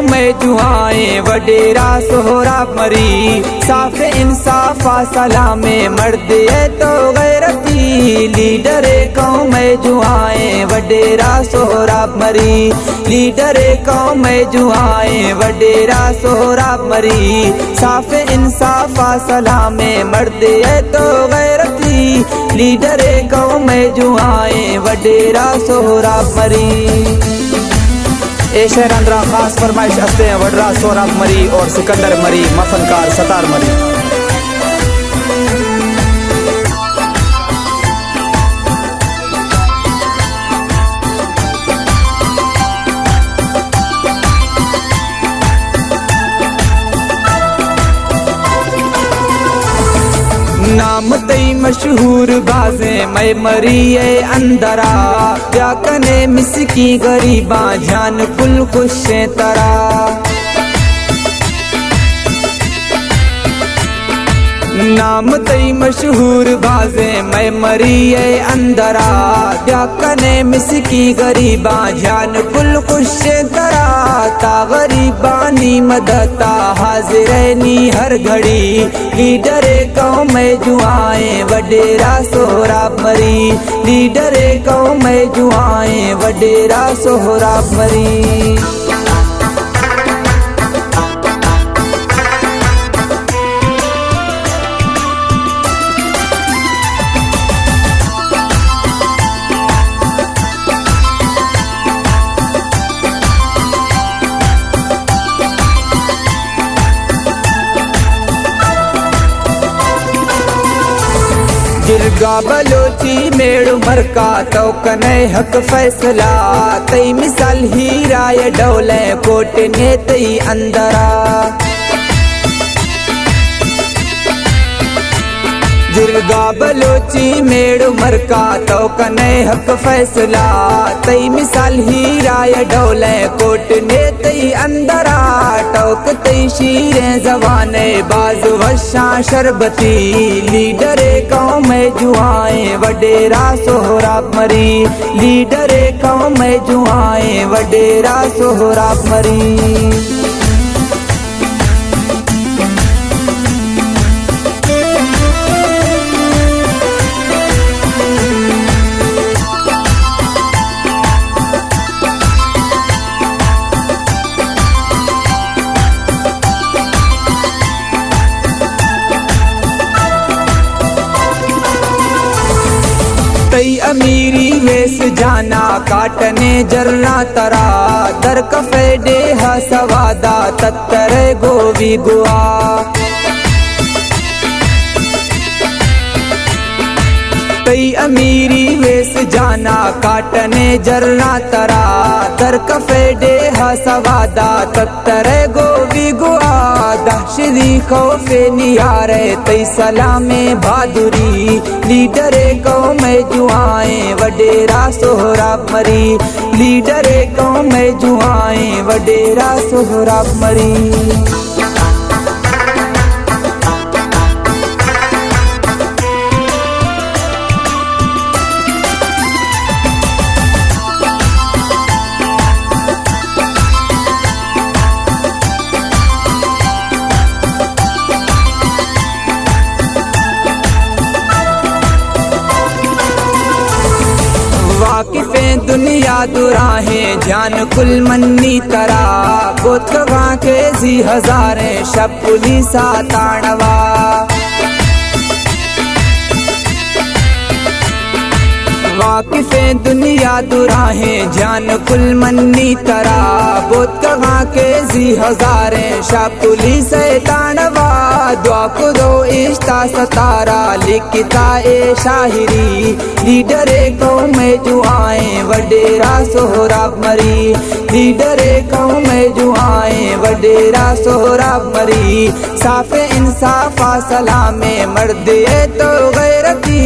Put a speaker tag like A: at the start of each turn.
A: कौम में जुआएं वडेरा सोहराब मरी, साफ इंसाफ सलामे मर्द है तो गैरती। लीडर कौम में जुआएं वडेरा सोहराब मरी, लीडर कौम में जुआएं वडेरा सोहराब मरी, साफ इंसाफ सलामे मर्द है तो गैरती। लीडर कौम में जुआएं वडेरा सोहराब मरी। ए शहर अंदरा खास फरमाइश हंसते हैं वडरा सोहराब मरी और सिकंदर मरी मफनकार सतार मरी। नाम तई मशहूर बाजे मैं मरी अंदरा, क्या कने मिसकी गरीबा जान कुल खुश तरा। नाम तई मशहूर बाजे मैं मरी अंदरा, क्या कने मिसकी गरीबा जान कुल खुश तरा। ता गरीबानी मदता हाजिरनी हर घड़ी, लीडर कौम में जुआएं वडेरा सोहराब मरी, लीडर कौम में जुआएं वडेरा सोहराब मरी। जिरगा बलोची मेड़ मरका तो कने हक फैसला, तई मिसाल हीरा ये डोले कोट ने तई अंदरा। जिरगा बलोची मेड़ मरका तो कने हक फैसला, तई मिसाल हीरा ये डोले कोट ने तई अंदरा। टोक तई शीरे जवाने बाज वशा शरबती, लीडर कौम में जुआएं वडेरा सोहराब मरी, लीडर कौम में जुआएं वडेरा सोहराब मरी। तई अमीरी वेस जाना काटने जर्रा तरा, दर कफे डेहा सवादा तत्तर गोवी गुआ। तई अमीरी वेस जाना काटने जर्रा तरा, दर कफे डेहा सवादा तत्तर गोवी गुआ। दहशदी खौफे नियारे तई सलामे बहादुरी, लीडर कौम में जुआएं वडेरा सोहराब मरी, लीडर कौम में जुआएं वडेरा सोहराब मरी। वाकिफ़े दुनिया दुराहें जान कुल मन्नी तरा, बोतवा के जी हजारे शब पुलिसा ताणवा। वाकिफ़े दुनिया दुराहें जान कुल मन्नी तरा, बोतवा के जी हजारे शब पुलिस ताणवा। दुआ खुदो इश्ता सतारा लिखता ए शाहिरी, लीडर कौम में जुआएं वडेरा सोहराब मरी, लीडर कौम में जुआएं वडेरा सोहराब मरी। साफ इंसाफ सलामे मर्द है तो गैरती,